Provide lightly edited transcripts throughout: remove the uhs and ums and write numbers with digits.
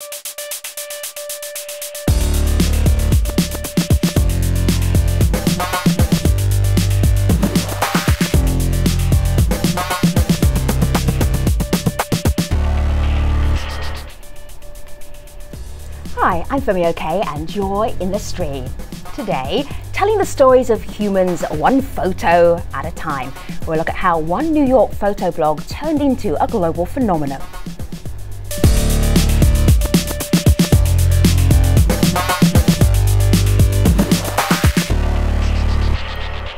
Hi, I'm Femi and you're in the stream. Today, telling the stories of humans one photo at a time. We'll look at how one New York photo blog turned into a global phenomenon.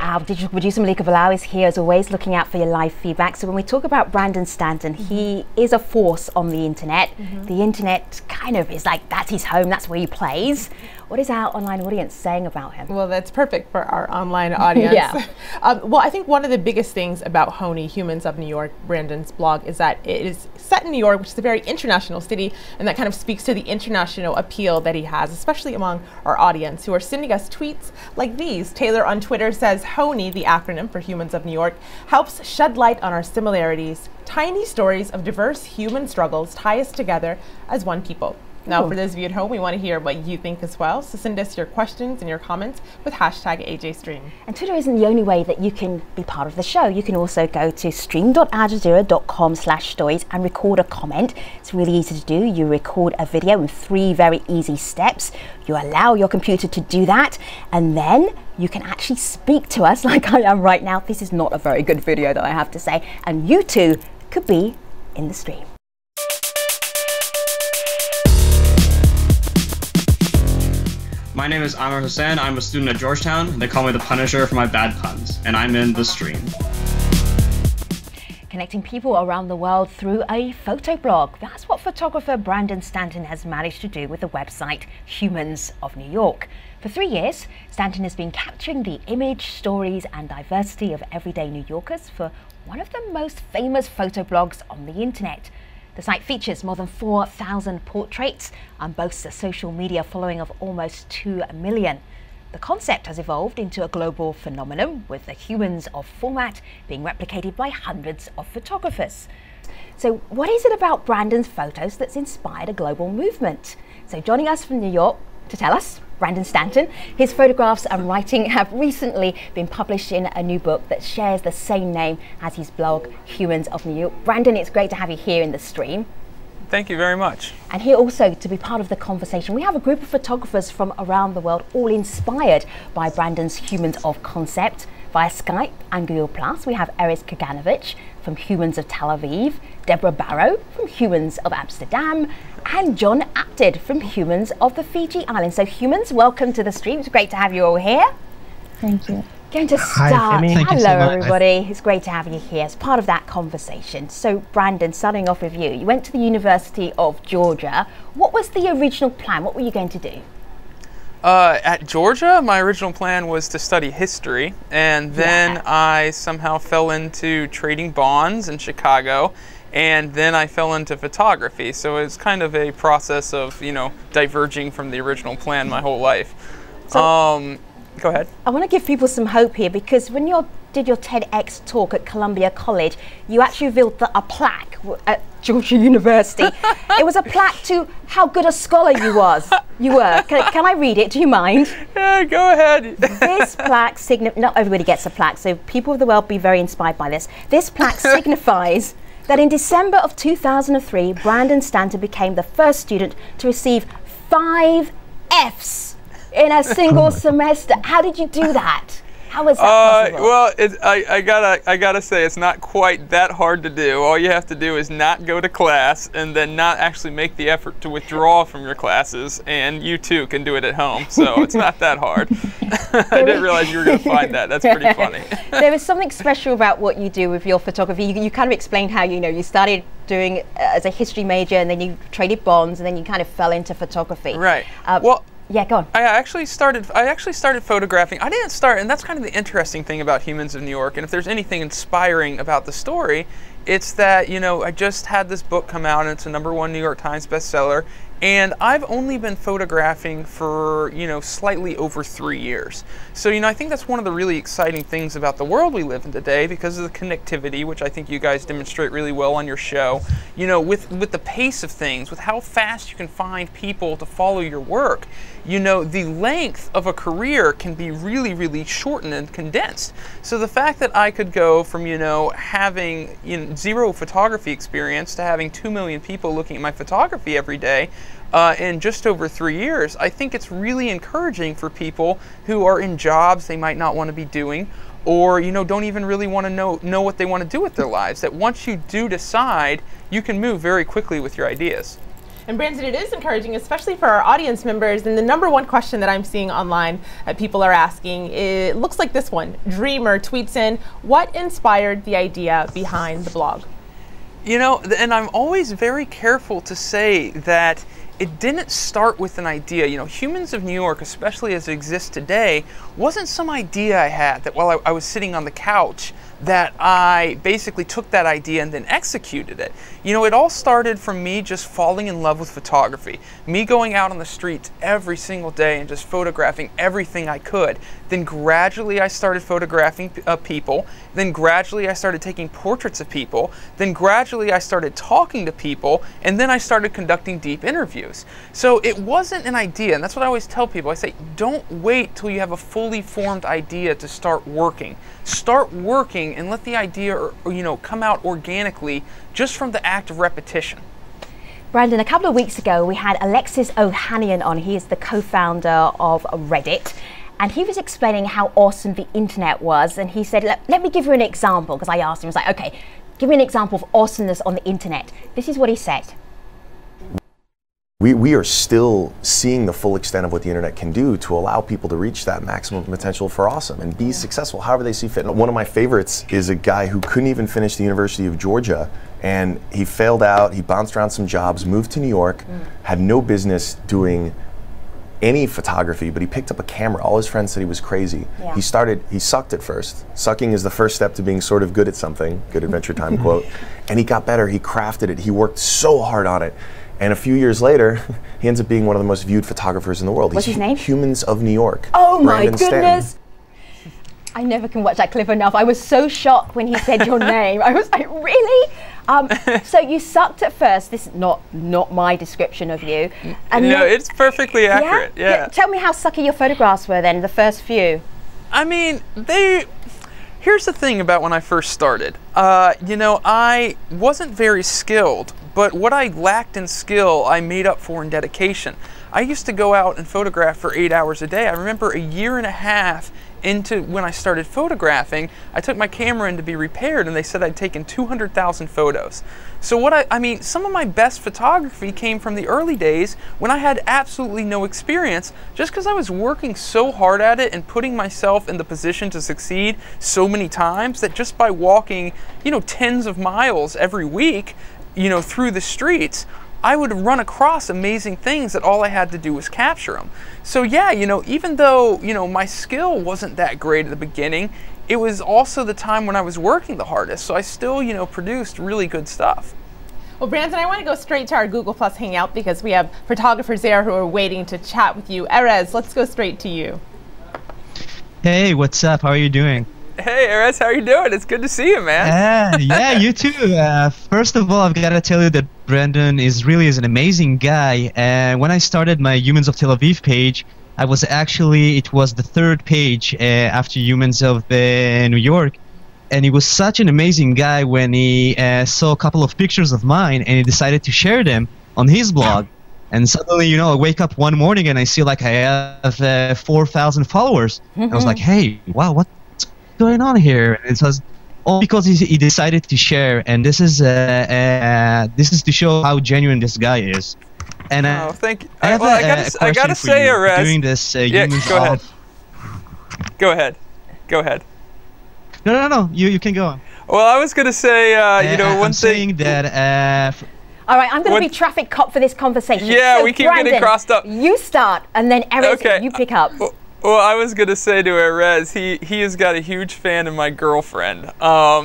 Our digital producer Malika Bilal is here as always, looking out for your live feedback. So when we talk about Brandon Stanton, he is a force on the internet. The internet kind of is like, that's his home, that's where he plays. What is our online audience saying about him? Well, that's perfect for our online audience. Yeah. Well, I think one of the biggest things about HONY, Humans of New York, Brandon's blog, is that it is set in New York, which is a very international city, and that kind of speaks to the international appeal that he has, especially among our audience, who are sending us tweets like these. Taylor on Twitter says, HONY, the acronym for Humans of New York, helps shed light on our similarities. Tiny stories of diverse human struggles tie us together as one people. Now, for those of you at home, we want to hear what you think as well, so send us your questions and your comments with hashtag AJStream. And Twitter isn't the only way that you can be part of the show. You can also go to stream.aljazeera.com/stories and record a comment. It's really easy to do. You record a video in 3 very easy steps. You allow your computer to do that, and then you can actually speak to us like I am right now. This is not a very good video, though, I have to say, and you too could be in the stream. My name is Amr Hussain. I'm a student at Georgetown. They call me the Punisher for my bad puns, and I'm in the stream. Connecting people around the world through a photo blog. That's what photographer Brandon Stanton has managed to do with the website Humans of New York. For 3 years, Stanton has been capturing the image, stories and diversity of everyday New Yorkers for one of the most famous photo blogs on the internet. The site features more than 4,000 portraits and boasts a social media following of almost 2 million. The concept has evolved into a global phenomenon, with the Humans of format being replicated by hundreds of photographers. So what is it about Brandon's photos that's inspired a global movement? So joining us from New York to tell us, Brandon Stanton. His photographs and writing have recently been published in a new book that shares the same name as his blog, Humans of New York. Brandon, it's great to have you here in the stream. Thank you very much. And here also to be part of the conversation, we have a group of photographers from around the world, all inspired by Brandon's Humans of concept. Via Skype and Google Plus, we have Eris Kaganovich from Humans of Tel Aviv, Deborah Barrow from Humans of Amsterdam, and John Apted from Humans of the Fiji Islands. So Humans, welcome to the stream. It's great to have you all here. Thank you. Going to start. Hi, Femi. Thank you Hello, so much. everybody. It's great to have you here as part of that conversation. So, Brandon, starting off with you. You went to the University of Georgia. What was the original plan? What were you going to do? At Georgia, my original plan was to study history, and then I somehow fell into trading bonds in Chicago, and then I fell into photography. So it's kind of a process of, you know, diverging from the original plan my whole life. So, go ahead. I want to give people some hope here, because when you did your TEDx talk at Columbia College, you actually revealed a plaque at Georgia University. It was a plaque to how good a scholar you were. Can I read it? Do you mind? Yeah, go ahead. This plaque not everybody gets a plaque, so people of the world be very inspired by this. This plaque signifies that in December of 2003, Brandon Stanton became the first student to receive 5 Fs in a single semester. How did you do that? How was that possible? Well, I gotta say, it's not quite that hard to do. All you have to do is not go to class, and then not actually make the effort to withdraw from your classes, and you too can do it at home. So it's not that hard. I didn't realize you were going to find that. That's pretty funny. There is something special about what you do with your photography. You kind of explained how you started doing as a history major, and then you traded bonds, and then you kind of fell into photography. Right. Well. Yeah, go on. I actually started photographing. I didn't start, and that's kind of the interesting thing about Humans of New York. And if there's anything inspiring about the story, It's that, you know, I just had this book come out, and it's a #1 New York Times bestseller, and I've only been photographing for, you know, slightly over 3 years. So, you know, I think that's one of the really exciting things about the world we live in today, because of the connectivity, which I think you guys demonstrate really well on your show. You know, with the pace of things, with how fast you can find people to follow your work, you know, the length of a career can be really, really shortened and condensed. So the fact that I could go from, you know, having, you know, 0 photography experience to having 2 million people looking at my photography every day in just over 3 years, I think it's really encouraging for people who are in jobs they might not want to be doing, or, you know, don't even really want to know what they want to do with their lives. That once you do decide, you can move very quickly with your ideas. And Brandon, it is encouraging, especially for our audience members. And the #1 question that I'm seeing online that people are asking, it looks like this one. Dreamer tweets in, what inspired the idea behind the blog? You know, and I'm always very careful to say that it didn't start with an idea. You know, Humans of New York, especially as it exists today, wasn't some idea I had that while I was sitting on the couch that I basically took that idea and then executed it. You know, it all started from me just falling in love with photography. Me going out on the streets every single day and just photographing everything I could. Then gradually I started photographing people. Then gradually I started taking portraits of people. Then gradually I started talking to people. And then I started conducting deep interviews. So it wasn't an idea, and that's what I always tell people. I say, don't wait till you have a fully formed idea to start working. Start working and let the idea, or, you know, come out organically just from the act of repetition. Brandon, a couple of weeks ago we had Alexis Ohanian on. He is the co-founder of Reddit, and he was explaining how awesome the internet was, and he said, let me give you an example, because I asked him, I was like, okay, give me an example of awesomeness on the internet. This is what he said. We are still seeing the full extent of what the internet can do to allow people to reach that maximum potential for awesome and be successful however they see fit. And one of my favorites is a guy who couldn't even finish the University of Georgia, and he failed out, he bounced around some jobs, moved to New York, had no business doing any photography, but he picked up a camera. All his friends said he was crazy. Yeah. He sucked at first. Sucking is the first step to being sort of good at something, good Adventure Time quote. And he got better, he crafted it, he worked so hard on it. And a few years later, he ends up being one of the most viewed photographers in the world. What's his name? Humans of New York. Oh Brandon my goodness! Stanton. I never can watch that clip enough. I was so shocked when he said your name. I was like, really? So you sucked at first. This is not my description of you. And no, it's perfectly accurate. Yeah. Tell me how sucky your photographs were then, the first few. I mean, here's the thing about when I first started. You know, I wasn't very skilled, but what I lacked in skill, I made up for in dedication. I used to go out and photograph for 8 hours a day. I remember a year and a half into when I started photographing, I took my camera in to be repaired, and they said I'd taken 200,000 photos. So I mean, some of my best photography came from the early days when I had absolutely no experience, just because I was working so hard at it and putting myself in the position to succeed so many times that just by walking, you know, tens of miles every week, you know, through the streets, I would run across amazing things that all I had to do was capture them. So yeah, you know, even though, you know, my skill wasn't that great at the beginning, it was also the time when I was working the hardest. So I still, you know, produced really good stuff. Well, Brandon, I want to go straight to our Google Plus Hangout because we have photographers there who are waiting to chat with you. Erez, let's go straight to you. Hey, what's up? How are you doing? Hey, Erez, how are you doing? It's good to see you, man. Yeah, you too. First of all, I've got to tell you that Brandon is an amazing guy. And when I started my Humans of Tel Aviv page, it was the 3rd page after Humans of New York. And he was such an amazing guy when he saw a couple of pictures of mine and he decided to share them on his blog. And suddenly, you know, I wake up one morning and I see like I have 4,000 followers. I was like, hey, wow, what's going on here? And it was all because he decided to share, and this is to show how genuine this guy is. And oh, thank you. I gotta say, Erez, doing this. Yeah, go ahead. Go ahead. No. You can go on. Well, I was gonna say, you know, one I'm thing. Saying that. All right, I'm going to be traffic cop for this conversation. Yeah, so we keep Brandon, getting crossed up. You start, and then Erez, okay. you pick up. Well, I was gonna say to Erez, he has got a huge fan in my girlfriend.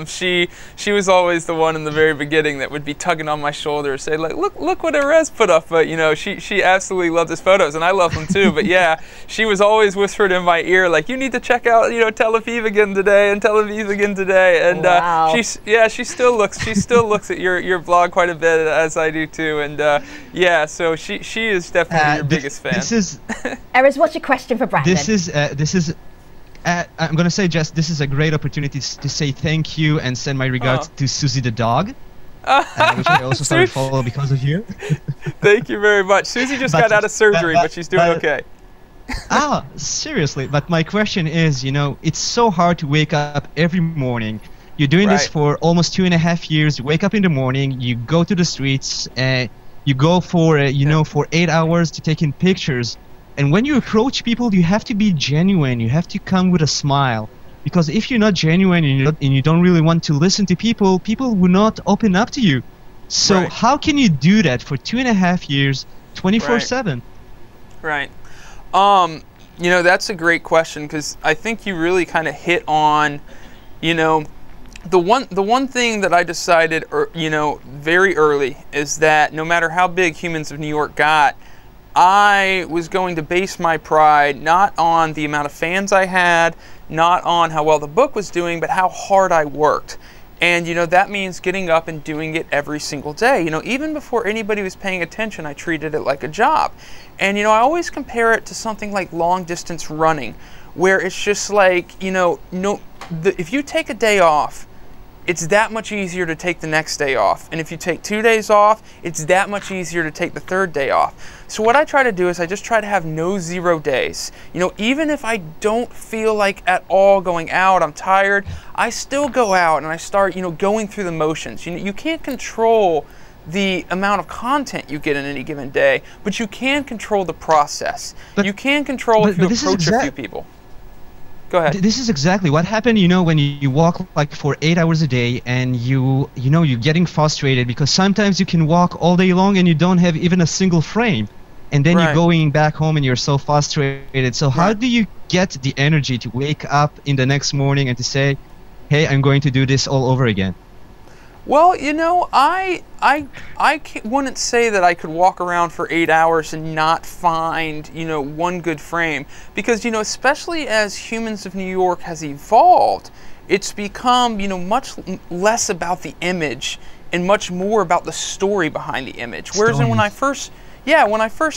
She was always the one in the very beginning that would be tugging on my shoulder, say like, look what Erez put up. But you know, she absolutely loved his photos, and I love them too. But yeah, she was always whispered in my ear like, you need to check out, you know, Tel Aviv again today and Tel Aviv again today. And wow. she still looks at your blog quite a bit, as I do too. And yeah, so she is definitely your biggest fan. This is Erez, what's your question for Brandon? I'm gonna say, Jess, this is a great opportunity to say thank you and send my regards to Susie the dog, which I also started following because of you. Thank you very much. Susie just got out of surgery, but she's doing okay. Seriously, but my question is, you know, it's so hard to wake up every morning. You're doing this for almost 2.5 years. You wake up in the morning, you go to the streets, you go for, for 8 hours to take in pictures. And when you approach people, you have to be genuine. You have to come with a smile. Because if you're not genuine and you don't really want to listen to people, people will not open up to you. So how can you do that for 2.5 years, 24/7? Right. You know, that's a great question, because I think you really kind of hit on, you know, the one thing that I decided, you know, very early is that no matter how big Humans of New York got, I was going to base my pride not on the amount of fans I had, not on how well the book was doing, but how hard I worked. And, you know, that means getting up and doing it every single day. You know, even before anybody was paying attention, I treated it like a job. And, you know, I always compare it to something like long distance running, where it's just like, you know, if you take a day off, it's that much easier to take the next day off. And if you take 2 days off, it's that much easier to take the third day off. So what I try to do is I just try to have no 0 days. You know, even if I don't feel like at all going out, I'm tired, I still go out and I start, you know, going through the motions. You know, you can't control the amount of content you get in any given day, but you can control the process. You can control if you approach a few people. Go ahead. This is exactly what happened, you know, when you walk like for 8 hours a day and you're getting frustrated because sometimes you can walk all day long and you don't have even a single frame. And then you're going back home and you're so frustrated. So how do you get the energy to wake up in the next morning and to say, hey, I'm going to do this all over again? Well, you know, I wouldn't say that I could walk around for 8 hours and not find, you know, one good frame. Because, you know, especially as Humans of New York has evolved, it's become, you know, much less about the image and much more about the story behind the image. Whereas when I first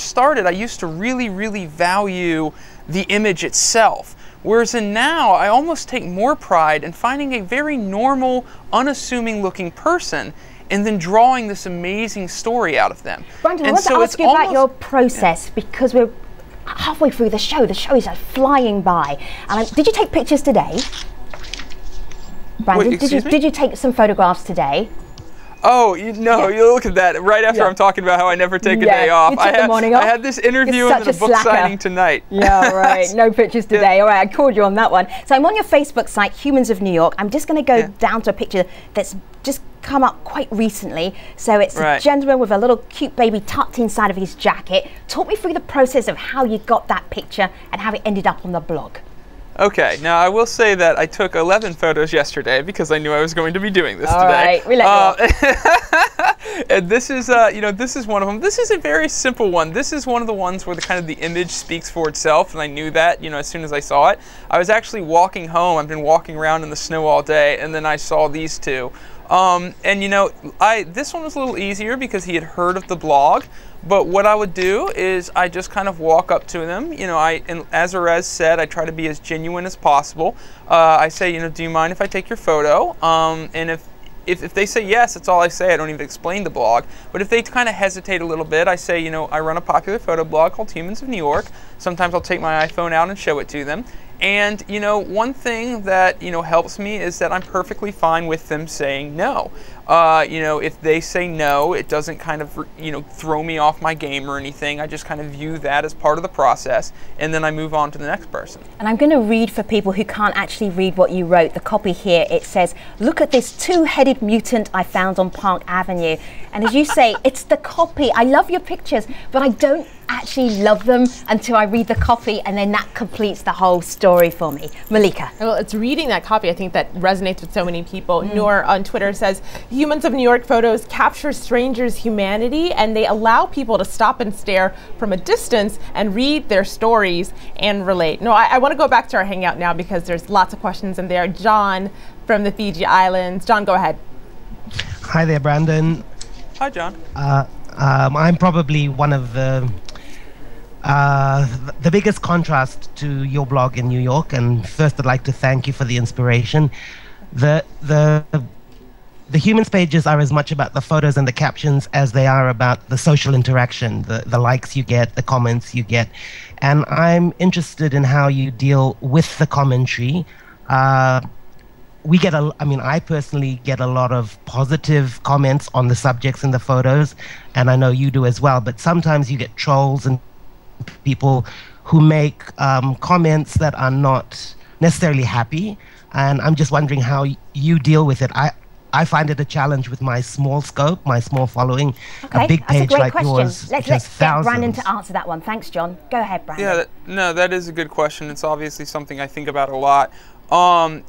started, I used to really, really value the image itself. Whereas now, I almost take more pride in finding a very normal, unassuming looking person and then drawing this amazing story out of them. Brandon, I want to ask you about your process, because we're halfway through the show. The show is flying by. And did you take pictures today? Brandon, did you take some photographs today? Oh, you look at that. Right after I'm talking about how I never take a day off. I had this interview and then a book signing tonight. Yeah, right. No pictures today. All right, I called you on that one. So I'm on your Facebook site, Humans of New York. I'm just going to go down to a picture that's just come up quite recently. So it's a gentleman with a little cute baby tucked inside of his jacket. Talk me through the process of how you got that picture and how it ended up on the blog. Okay, now I will say that I took 11 photos yesterday because I knew I was going to be doing this today. All right, we let you And this is, this is one of them. This is a very simple one. This is one of the ones where the image speaks for itself, and I knew that, you know, as soon as I saw it. I was actually walking home. I've been walking around in the snow all day, and then I saw these two. And you know, this one was a little easier because he had heard of the blog. But what I would do is I just kind of walk up to them. You know, and as Erez said, I try to be as genuine as possible. I say, you know, do you mind if I take your photo? And if they say yes, that's all I say. I don't even explain the blog. But if they kind of hesitate a little bit, I say, you know, I run a popular photo blog called Humans of New York. Sometimes I'll take my iPhone out and show it to them. And, you know, one thing that, you know, helps me is that I'm perfectly fine with them saying no. You know, if they say no, it doesn't kind of, you know, throw me off my game or anything. I just kind of view that as part of the process, and then I move on to the next person. And I'm going to read for people who can't actually read what you wrote. The copy here, it says, look at this two-headed mutant I found on Park Avenue. And as you say, it's the copy. I love your pictures, but I don't actually love them until I read the copy, and then that completes the whole story for me. Malika. Well, it's reading that copy, I think, that resonates with so many people. Noor on Twitter says, Humans of New York photos capture strangers' humanity, and they allow people to stop and stare from a distance and read their stories and relate. No, I want to go back to our hangout now because there's lots of questions in there. John from the Fiji Islands. John, go ahead. Hi there, Brandon. Hi, John. I'm probably one of the biggest contrast to your blog in New York, and first I'd like to thank you for the inspiration. The Humans pages are as much about the photos and the captions as they are about the social interaction, the likes you get, the comments you get, and I'm interested in how you deal with the commentary. I personally get a lot of positive comments on the subjects in the photos, and I know you do as well, but sometimes you get trolls and people who make comments that are not necessarily happy, and I'm just wondering how you deal with it. I find it a challenge with my small scope, my small following. Okay, a big page like question. yours. Let's get Brandon to answer that one. Thanks, John. Go ahead, Brandon. Yeah, that is a good question. It's obviously something I think about a lot.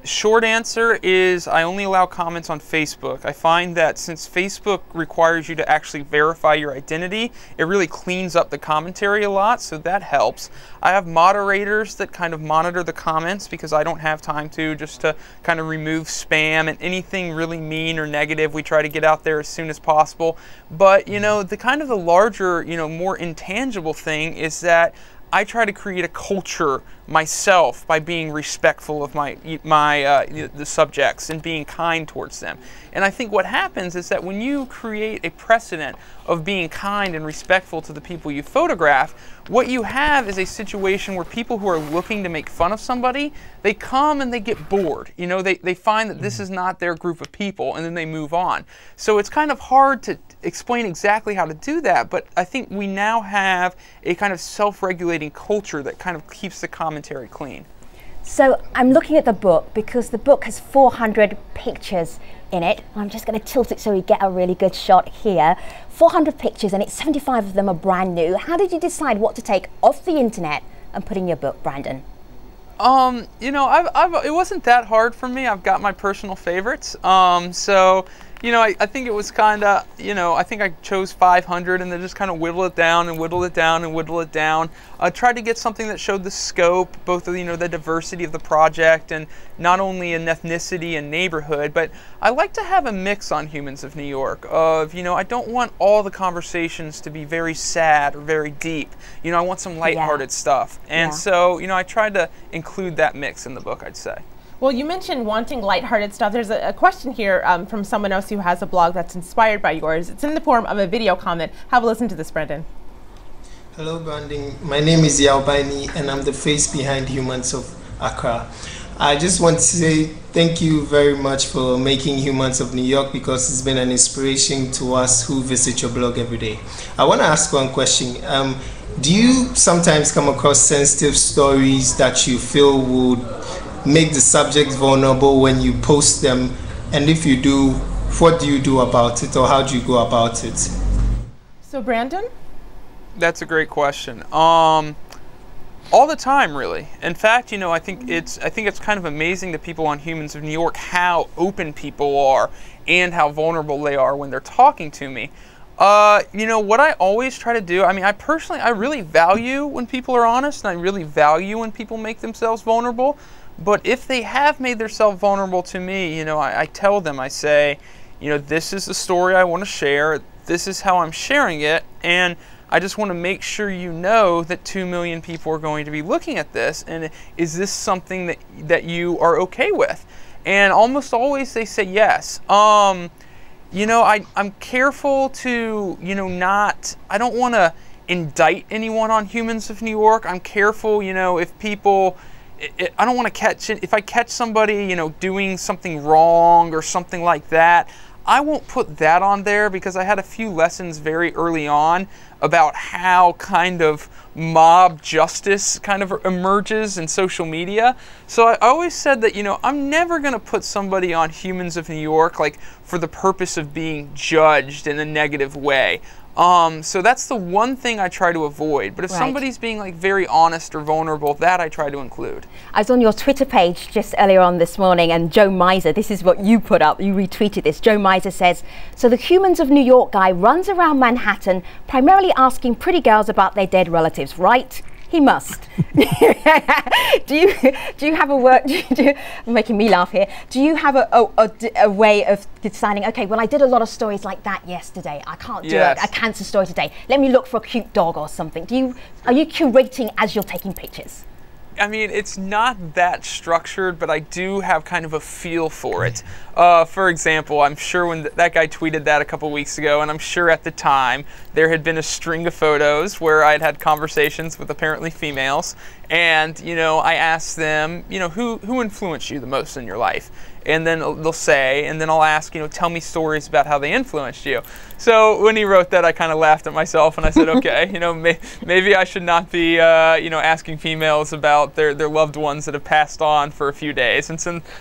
Short answer is I only allow comments on Facebook. I find that since Facebook requires you to actually verify your identity, it really cleans up the commentary a lot, so that helps. I have moderators that kind of monitor the comments because I don't have time just to kind of remove spam and anything really mean or negative. We try to get out there as soon as possible. But, the larger, more intangible thing is that I try to create a culture myself by being respectful of the subjects and being kind towards them. And I think what happens is that when you create a precedent of being kind and respectful to the people you photograph, what you have is a situation where people who are looking to make fun of somebody, they come and they get bored. They find that this is not their group of people, and then they move on. So it's kind of hard to explain exactly how to do that, but I think we now have a kind of self-regulating culture that kind of keeps the commentary clean. So I'm looking at the book because the book has 400 pictures in it. I'm just going to tilt it so we get a really good shot here. 400 pictures, and 75 of them are brand new. How did you decide what to take off the internet and put in your book, Brandon? It wasn't that hard for me. I've got my personal favorites. I think it was kind of, I think I chose 500 and then just kind of whittle it down and whittle it down and whittle it down. I tried to get something that showed the scope, both of, the diversity of the project and not only in ethnicity and neighborhood, but I like to have a mix on Humans of New York of, I don't want all the conversations to be very sad or very deep. I want some lighthearted stuff. And so, I tried to include that mix in the book, I'd say. Well, you mentioned wanting lighthearted stuff. There's a question here from someone else who has a blog that's inspired by yours. It's in the form of a video comment. Have a listen to this, Brandon. Hello, Brandon. My name is Yao Baini, and I'm the face behind Humans of Accra. I just want to say thank you very much for making Humans of New York, because it's been an inspiration to us who visit your blog every day. I want to ask one question. Do you sometimes come across sensitive stories that you feel would make the subject vulnerable when you post them? And if you do, what do you do about it, or how do you go about it? So, Brandon? That's a great question. All the time, really. In fact, I think it's kind of amazing to people on Humans of New York how open people are and how vulnerable they are when they're talking to me. What I always try to do, I really value when people are honest, and I really value when people make themselves vulnerable. But if they have made themselves vulnerable to me, I tell them, I say, this is the story I want to share, this is how I'm sharing it, and I just want to make sure that 2 million people are going to be looking at this, and is this something that you are okay with? And almost always they say yes. I'm careful to, I don't want to indict anyone on Humans of New York. I'm careful, if people... I don't want to catch it. If I catch somebody, doing something wrong or something like that, I won't put that on there, because I had a few lessons very early on about how kind of mob justice kind of emerges in social media. So I always said that, I'm never going to put somebody on Humans of New York for the purpose of being judged in a negative way. So that's the one thing I try to avoid. But if somebody's being like very honest or vulnerable, that I try to include. I was on your Twitter page just earlier on this morning, and Joe Miser, this is what you put up, you retweeted this. Joe Miser says, so the Humans of New York guy runs around Manhattan primarily asking pretty girls about their dead relatives, right? He must. do you have a work? Making me laugh here. Do you have a way of deciding? Okay, well, I did a lot of stories like that yesterday. I can't do a cancer story today. Let me look for a cute dog or something. Are you curating as you're taking pictures? I mean, it's not that structured, but I do have kind of a feel for it. For example, I'm sure when that guy tweeted that a couple weeks ago, and I'm sure at the time there had been a string of photos where I'd had conversations with apparently females, and I asked them, who influenced you the most in your life? And then they'll say, and then I'll ask, tell me stories about how they influenced you. So when he wrote that, I kind of laughed at myself, and I said, okay, maybe I should not be, asking females about their loved ones that have passed on for a few days, and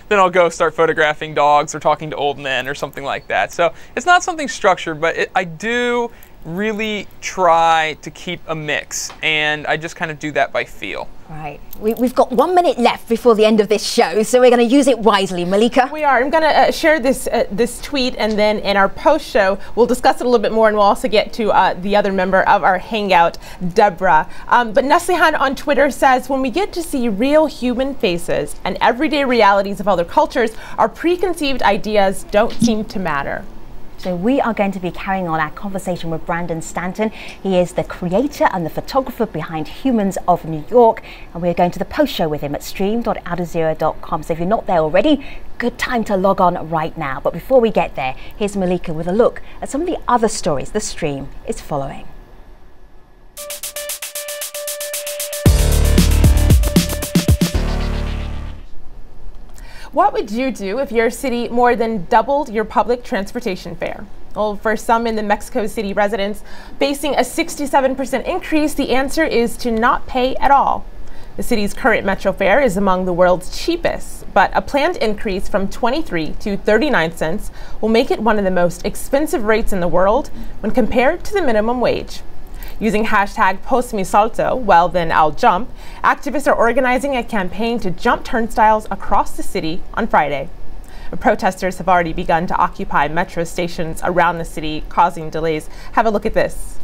then I'll go start photographing dogs or talking to old men or something like that. So it's not something structured, but I do really try to keep a mix, and I just kind of do that by feel. Right. We've got 1 minute left before the end of this show, so we're going to use it wisely. Malika? We are. I'm going to share this tweet, and then in our post show, we'll discuss it a little bit more, and we'll also get to the other member of our hangout, Deborah. But Neslihan on Twitter says, when we get to see real human faces and everyday realities of other cultures, our preconceived ideas don't seem to matter. So we are going to be carrying on our conversation with Brandon Stanton. He is the creator and the photographer behind Humans of New York, and we're going to the post show with him at stream.aljazeera.com. So if you're not there already, good time to log on right now. But before we get there, here's Malika with a look at some of the other stories the stream is following. What would you do if your city more than doubled your public transportation fare? Well, for some in the Mexico City residents facing a 67% increase, the answer is to not pay at all. The city's current metro fare is among the world's cheapest, but a planned increase from 23 to 39 cents will make it one of the most expensive rates in the world when compared to the minimum wage. Using hashtag #PostMiSalto, well then I'll jump, activists are organizing a campaign to jump turnstiles across the city on Friday. Protesters have already begun to occupy metro stations around the city, causing delays. Have a look at this.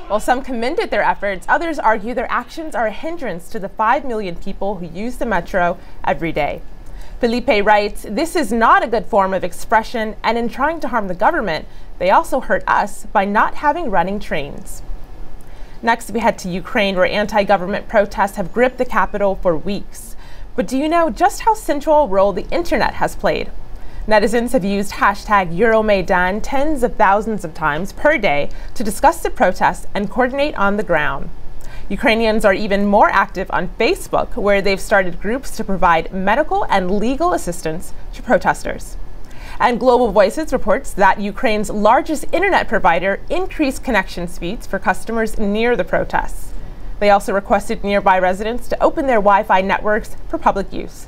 While some commended their efforts, others argue their actions are a hindrance to the 5 million people who use the metro every day. Felipe writes, this is not a good form of expression, and in trying to harm the government, they also hurt us by not having running trains. Next, we head to Ukraine, where anti-government protests have gripped the capital for weeks. But do you know just how central a role the internet has played? Netizens have used hashtag Euromaidan tens of thousands of times per day to discuss the protests and coordinate on the ground. Ukrainians are even more active on Facebook, where they've started groups to provide medical and legal assistance to protesters. And Global Voices reports that Ukraine's largest internet provider increased connection speeds for customers near the protests. They also requested nearby residents to open their Wi-Fi networks for public use.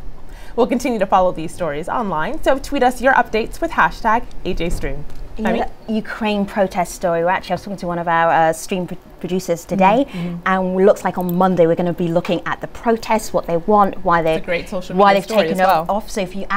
We'll continue to follow these stories online, so tweet us your updates with hashtag AJStream. You know, that Ukraine protest story, actually I was talking to one of our stream producers today, and it looks like on Monday we're going to be looking at the protests, what they want, why they've taken it off. So if you've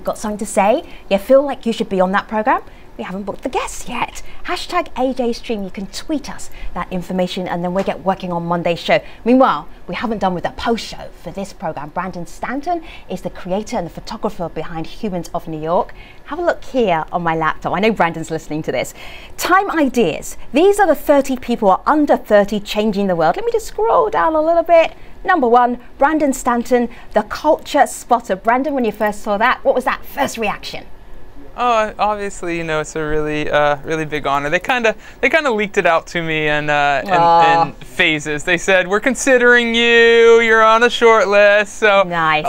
got something to say, you feel like you should be on that program, we haven't booked the guests yet. Hashtag AJStream, you can tweet us that information, and then we'll get working on Monday's show. Meanwhile, we haven't done with the post show for this program. Brandon Stanton is the creator and the photographer behind Humans of New York. Have a look here on my laptop. I know Brandon's listening to this. Time ideas. These are the 30 people who are under 30 changing the world. Let me just scroll down a little bit. Number 1, Brandon Stanton, the culture spotter. Brandon, when you first saw that, what was that first reaction? Oh, obviously, it's a really big honor. They kind of leaked it out to me in phases. They said, "We're considering you. You're on a short list." So nice.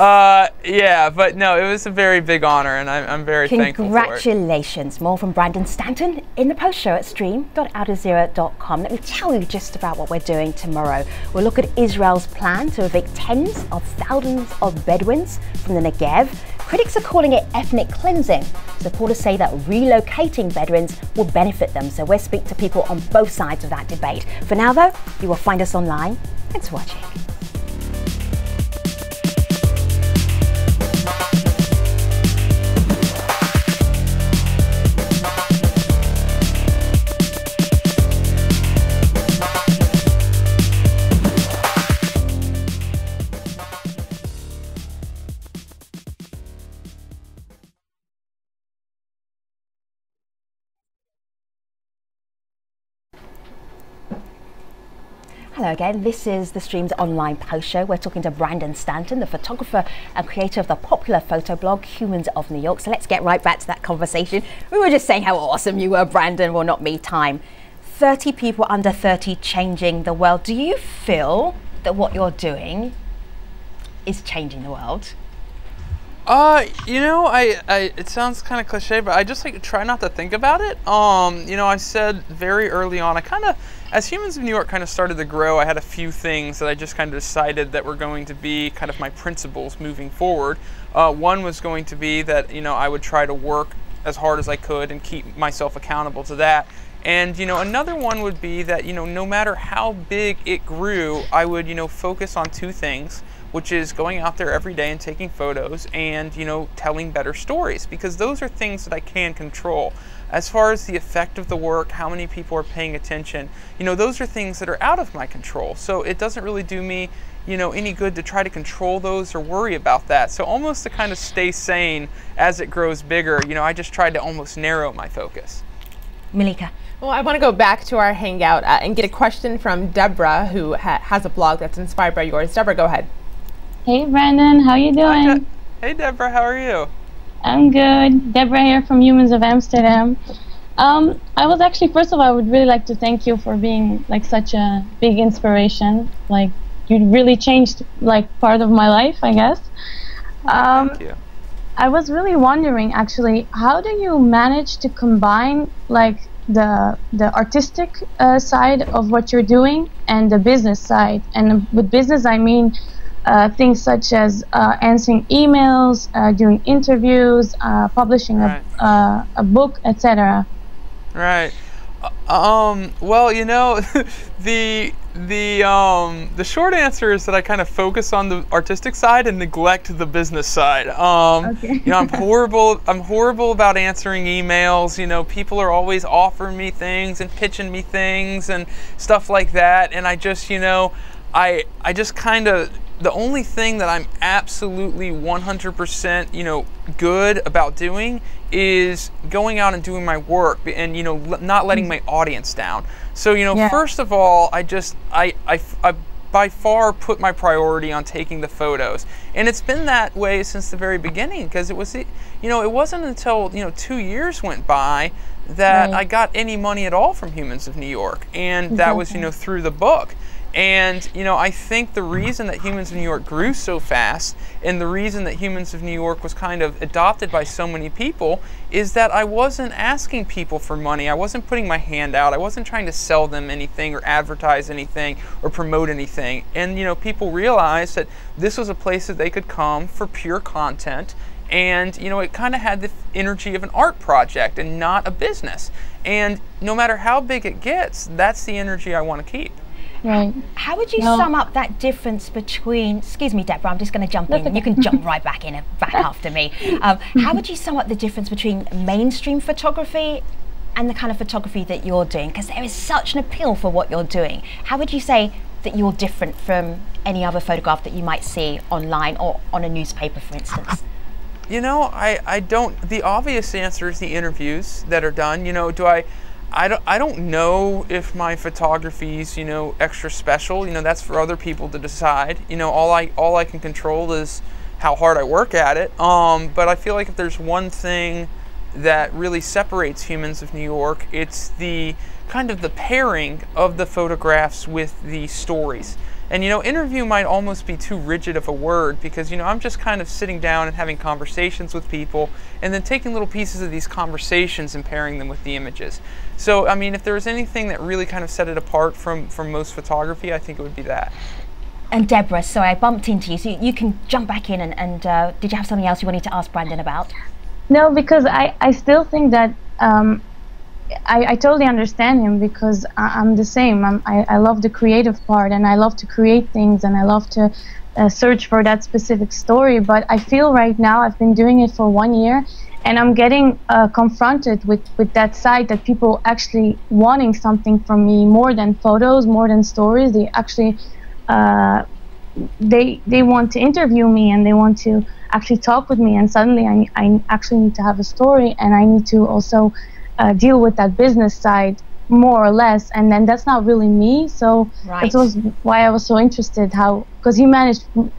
Yeah, but no, it was a very big honor, and I'm very thankful for it. Congratulations! More from Brandon Stanton in the post show at stream.aljazeera.com. Let me tell you just about what we're doing tomorrow. We'll look at Israel's plan to evict tens of thousands of Bedouins from the Negev. Critics are calling it ethnic cleansing. Supporters say that relocating Bedouins will benefit them, so we'll speak to people on both sides of that debate. For now though, you will find us online. Thanks for watching. Hello again, this is the Stream's online post show. We're talking to Brandon Stanton, the photographer and creator of the popular photo blog Humans of New York. So let's get right back to that conversation. We were just saying how awesome you were, Brandon. Well, not me, time. 30 people under 30 changing the world. Do you feel that what you're doing is changing the world? You know, it sounds kind of cliche, but I just like try not to think about it. You know, I said very early on, as Humans of New York kind of started to grow, I had a few things that I just kind of decided that were going to be kind of my principles moving forward. One was going to be that, you know, I would try to work as hard as I could and keep myself accountable to that. And, you know, another one would be that, you know, no matter how big it grew, I would, you know, focus on two things, which is going out there every day and taking photos and, you know, telling better stories, because those are things that I can control. As far as the effect of the work, how many people are paying attention, you know, those are things that are out of my control. So it doesn't really do me, you know, any good to try to control those or worry about that. So almost to kind of stay sane as it grows bigger, you know, I just tried to almost narrow my focus. Malika. Well, I want to go back to our hangout and get a question from Deborah, who has a blog that's inspired by yours. Deborah, go ahead. Hey Brandon, how you doing? Hey Deborah, how are you? I'm good. Deborah here from Humans of Amsterdam. I was actually, first of all, I would really like to thank you for being like such a big inspiration. Like, you really changed like part of my life, I guess. Thank you. I was really wondering actually, how do you manage to combine like the artistic side of what you're doing and the business side? And with business, I mean things such as answering emails, doing interviews, publishing a book, etc. Right. Well, you know, the short answer is that I kind of focus on the artistic side and neglect the business side. Okay. You know, I'm horrible about answering emails. You know, people are always offering me things and pitching me things and stuff like that, and I just, you know, I just kind of, the only thing that I'm absolutely 100%, you know, good about doing is going out and doing my work and, you know, not letting my audience down. So, you know, first of all, I by far put my priority on taking the photos. And it's been that way since the very beginning, because it was, you know, it wasn't until, you know, 2 years went by that I got any money at all from Humans of New York. And that was, you know, through the book. And, you know, I think the reason that Humans of New York grew so fast and the reason that Humans of New York was kind of adopted by so many people is that I wasn't asking people for money. I wasn't putting my hand out. I wasn't trying to sell them anything or advertise anything or promote anything. And, you know, people realized that this was a place that they could come for pure content. And, you know, it kind of had the energy of an art project and not a business. And no matter how big it gets, that's the energy I want to keep. Right. How would you sum up that difference between, excuse me Deborah, I'm just going to jump in, and you can jump right back in back after me. How would you sum up the difference between mainstream photography and the kind of photography that you're doing? Because there is such an appeal for what you're doing. How would you say that you're different from any other photograph that you might see online or on a newspaper, for instance? You know, I don't, the obvious answer is the interviews that are done. You know, I don't know if my photography's, you know, extra special. You know, that's for other people to decide. You know, all I can control is how hard I work at it. But I feel like if there's one thing that really separates Humans of New York, it's the kind of the pairing of the photographs with the stories. And, you know, interview might almost be too rigid of a word because, you know, I'm just kind of sitting down and having conversations with people and then taking little pieces of these conversations and pairing them with the images. So, I mean, if there was anything that really kind of set it apart from most photography, I think it would be that. And Deborah, sorry, I bumped into you, so you can jump back in and did you have something else you wanted to ask Brandon about? No, because I still think that I totally understand him, because I'm the same. I love the creative part, and I love to create things, and I love to search for that specific story. But I feel right now, I've been doing it for 1 year, and I'm getting confronted with that side, that people actually wanting something from me more than photos, more than stories. They actually they want to interview me, and they want to actually talk with me, and suddenly I actually need to have a story, and I need to also deal with that business side more or less, and then that's not really me. So right. It was why I was so interested, because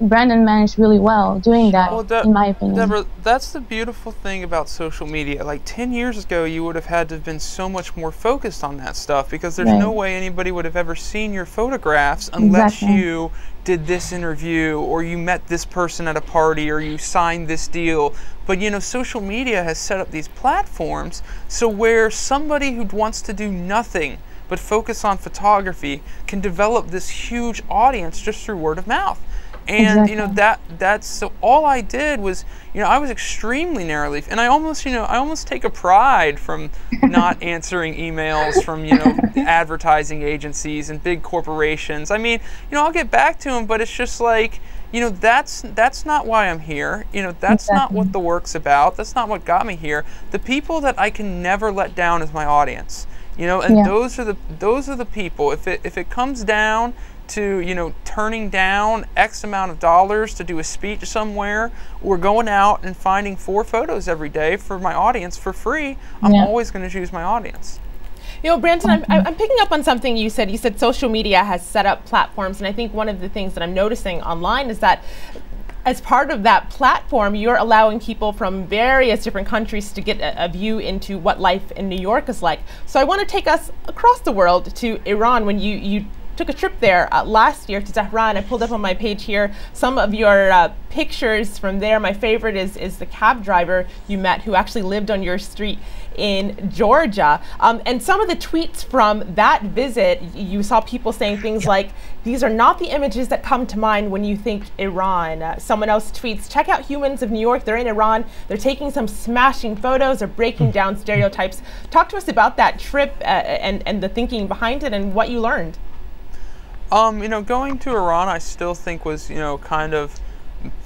Brandon managed really well doing that, in my opinion. Deborah, that's the beautiful thing about social media. Like 10 years ago, you would have had to have been so much more focused on that stuff, because there's no way anybody would have ever seen your photographs unless you did this interview, or you met this person at a party, or you signed this deal. But you know, social media has set up these platforms so where somebody who wants to do nothing but focus on photography can develop this huge audience just through word of mouth. And you know, that's so all I did was, you know, I was extremely narrowly, and I almost take a pride from not answering emails from, you know, advertising agencies and big corporations. I mean, you know, I'll get back to them, but it's just like, you know, that's not why I'm here. You know, that's not what the work's about. That's not what got me here. The people that I can never let down is my audience. You know, and those are the people. If it comes down to, you know, turning down X amount of dollars to do a speech somewhere, or going out and finding 4 photos every day for my audience for free, I'm always going to choose my audience. You know, Brandon, I'm picking up on something you said. You said social media has set up platforms, and I think one of the things that I'm noticing online is that as part of that platform, you're allowing people from various different countries to get a view into what life in New York is like. So I want to take us across the world to Iran. When you took a trip there last year to Tehran, I pulled up on my page here some of your pictures from there. My favorite is the cab driver you met, who actually lived on your street in Georgia. And some of the tweets from that visit, you saw people saying things like, these are not the images that come to mind when you think Iran. Someone else tweets, check out Humans of New York. They're in Iran. They're taking some smashing photos or breaking down stereotypes. Talk to us about that trip and the thinking behind it and what you learned. You know, going to Iran, I still think was, you know, kind of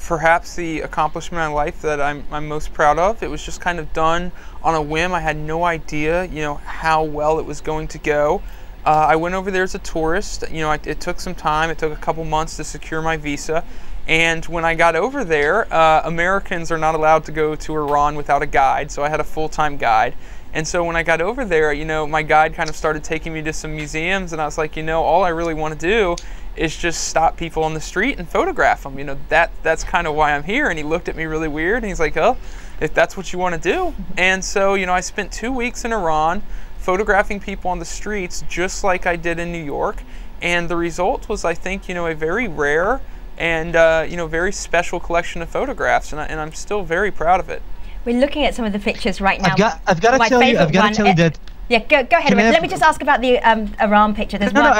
perhaps the accomplishment in life that I'm most proud of. It was just kind of done on a whim. I had no idea, you know, how well it was going to go. I went over there as a tourist. You know, it took some time. It took a couple months to secure my visa. And when I got over there, Americans are not allowed to go to Iran without a guide, so I had a full-time guide. And so when I got over there, you know, my guide kind of started taking me to some museums, and I was like, you know, all I really want to do is just stop people on the street and photograph them. You know, that's kind of why I'm here. And he looked at me really weird, and he's like, oh, if that's what you want to do. And so, you know, I spent 2 weeks in Iran photographing people on the streets just like I did in New York. And the result was, I think, you know, a very rare and, you know, very special collection of photographs. And I'm still very proud of it. We're looking at some of the pictures right now. I've got to tell you that. Yeah, go ahead. Let me just ask about the Iran picture. There's one.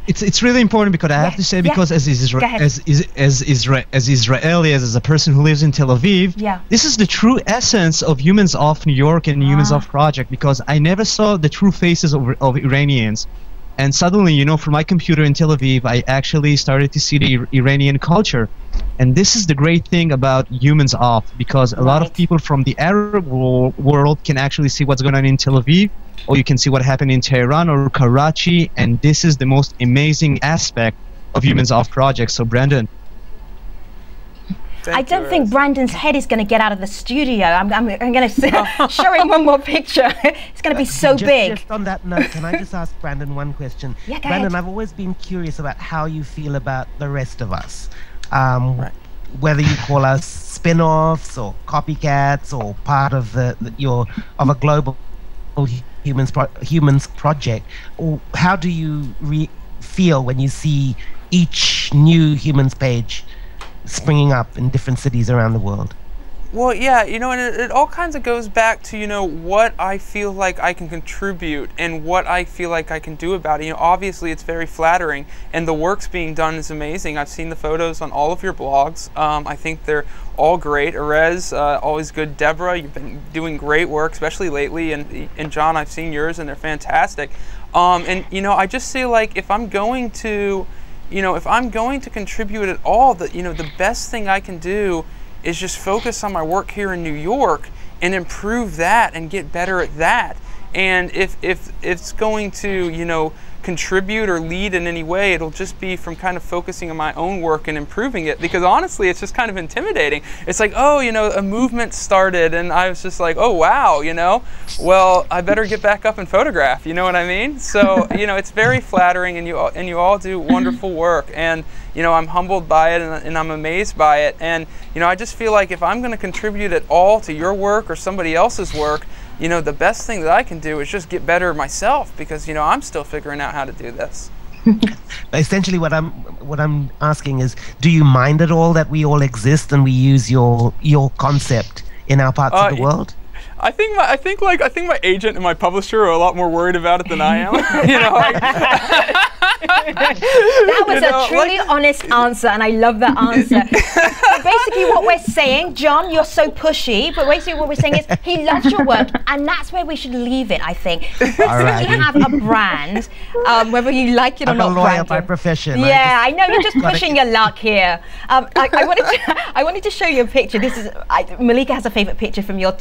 It's really important, because I have to say, because as Israeli, as a person who lives in Tel Aviv, this is the true essence of Humans of New York and Humans of Project, because I never saw the true faces of Iranians. And suddenly, you know, from my computer in Tel Aviv, I actually started to see the Iranian culture. And this is the great thing about Humans Of, because a lot of people from the Arab world can actually see what's going on in Tel Aviv, or you can see what happened in Tehran or Karachi, and this is the most amazing aspect of Humans Of Project. So, Brandon. I don't think Brandon's head is going to get out of the studio. I'm going to show him one more picture. It's going to be so big. Just on that note, can I just ask Brandon one question? Yeah, go Brandon, ahead. I've always been curious about how you feel about the rest of us. Whether you call us spin-offs or copycats or part of of a global humans project, or how do you feel when you see each new Humans page springing up in different cities around the world? Well, yeah, you know, and it all kinds of goes back to, you know, what I feel like I can contribute and what I feel like I can do about it. You know, obviously it's very flattering, and the work's being done is amazing. I've seen the photos on all of your blogs. I think they're all great. Erez, always good. Deborah, you've been doing great work, especially lately, and John, I've seen yours, and they're fantastic. And, you know, I just say, like, if I'm going to, you know, if I'm going to contribute at all, that, you know, the best thing I can do is just focus on my work here in New York and improve that and get better at that. And if it's going to, you know, contribute or lead in any way, it'll just be from kind of focusing on my own work and improving it, because honestly it's just kind of intimidating. It's like, oh, you know, a movement started and I was just like, oh wow, you know, well, I better get back up and photograph, you know what I mean? So, you know, it's very flattering, and you all do wonderful work, and you know, I'm humbled by it, and I'm amazed by it. And you know, I just feel like if I'm going to contribute at all to your work or somebody else's work, you know, the best thing that I can do is just get better myself, because, you know, I'm still figuring out how to do this. Essentially, what I'm asking is, do you mind at all that we all exist and we use your concept in our parts of the world? I think my agent and my publisher are a lot more worried about it than I am. You know, that was a truly honest answer, and I love that answer. So basically what we're saying, John, you're so pushy, but basically what we're saying is he loves your work, and that's where we should leave it, I think. Basically you have a brand, whether you like it or not. I'm a lawyer by profession. Yeah, I know, you're just pushing your luck here. I wanted to show you a picture. This is, Malika has a favorite picture from your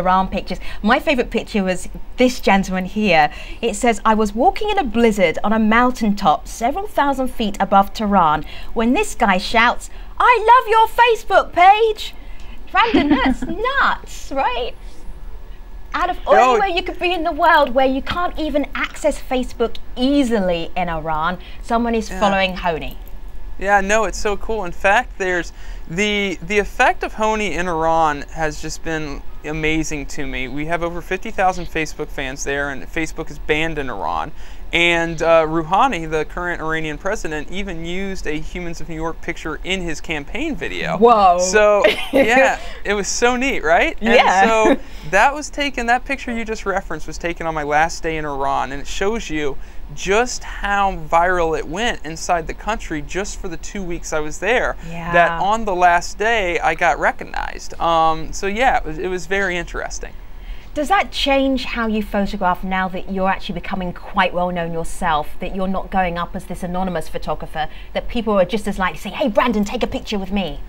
Iran pictures. My favorite picture was this gentleman here. It says, I was walking in a blizzard on a mountaintop several thousand feet above Tehran when this guy shouts, I love your Facebook page. Brandon, that's nuts, right? Out of anywhere you could be in the world where you can't even access Facebook easily in Iran, someone is following Hony. Yeah, no, it's so cool. In fact, there's the effect of Hony in Iran has just been amazing to me. We have over 50,000 Facebook fans there, and Facebook is banned in Iran. And Rouhani, the current Iranian president, even used a Humans of New York picture in his campaign video. Whoa. So, yeah, it was so neat, right? Yeah. And so that picture you just referenced was taken on my last day in Iran, and it shows you just how viral it went inside the country just for the 2 weeks I was there. Yeah. That on the last day I got recognized. So yeah, it was very interesting. Does that change how you photograph now that you're actually becoming quite well known yourself, that you're not going up as this anonymous photographer, that people are just as likely to say, hey Brandon, take a picture with me?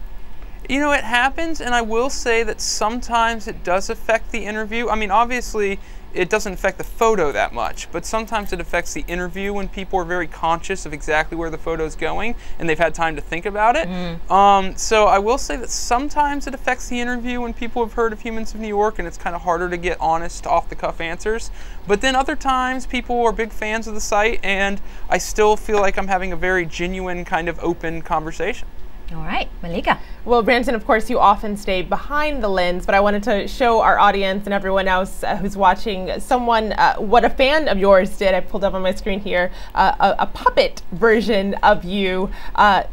You know, it happens, and I will say that sometimes it does affect the interview. I mean, obviously it doesn't affect the photo that much, but sometimes it affects the interview when people are very conscious of exactly where the photo is going and they've had time to think about it. So I will say that sometimes it affects the interview when people have heard of Humans of New York and it's kind of harder to get honest, off-the-cuff answers. But then other times people are big fans of the site, and I still feel like I'm having a very genuine kind of open conversation. All right, Malika. Well, Brandon, of course, you often stay behind the lens, but I wanted to show our audience and everyone else who's watching what a fan of yours did. I pulled up on my screen here a puppet version of you,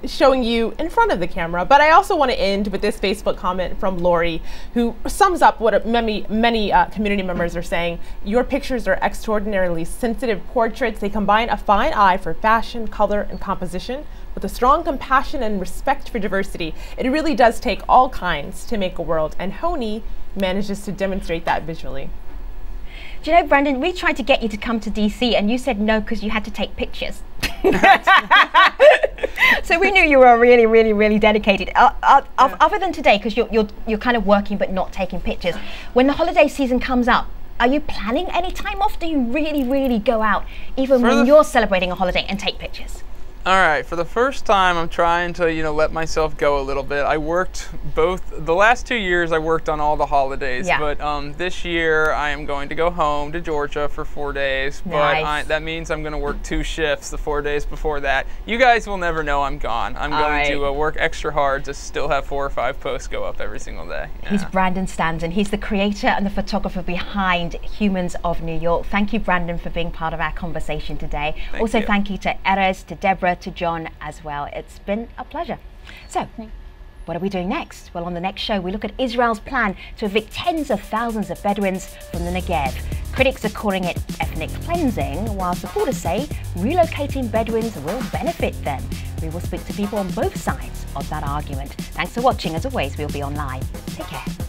showing you in front of the camera. But I also want to end with this Facebook comment from Lori, who sums up what many community members are saying. Your pictures are extraordinarily sensitive portraits. They combine a fine eye for fashion, color, and composition with a strong compassion and respect for diversity. It really does take all kinds to make a world, and Hony manages to demonstrate that visually. Do you know, Brandon, we tried to get you to come to DC and you said no because you had to take pictures. So we knew you were really, really, really dedicated. Other than today, because you're kind of working but not taking pictures. When the holiday season comes up, are you planning any time off? Do you really, really go out, even when you're celebrating a holiday, and take pictures? All right, for the first time, I'm trying to, let myself go a little bit. I worked the last 2 years, I worked on all the holidays, but this year I am going to go home to Georgia for 4 days, but that means I'm going to work 2 shifts the 4 days before that. You guys will never know I'm gone. I'm going to work extra hard to still have 4 or 5 posts go up every single day. Yeah. He's Brandon Stanton. He's the creator and the photographer behind Humans of New York. Thank you, Brandon, for being part of our conversation today. Thank you to Erez, to Deborah, to John as well. It's been a pleasure. So, What are we doing next? Well, on the next show, we look at Israel's plan to evict tens of thousands of Bedouins from the Negev. Critics are calling it ethnic cleansing, while supporters say relocating Bedouins will benefit them. We will speak to people on both sides of that argument. Thanks for watching. As always, we'll be online. Take care.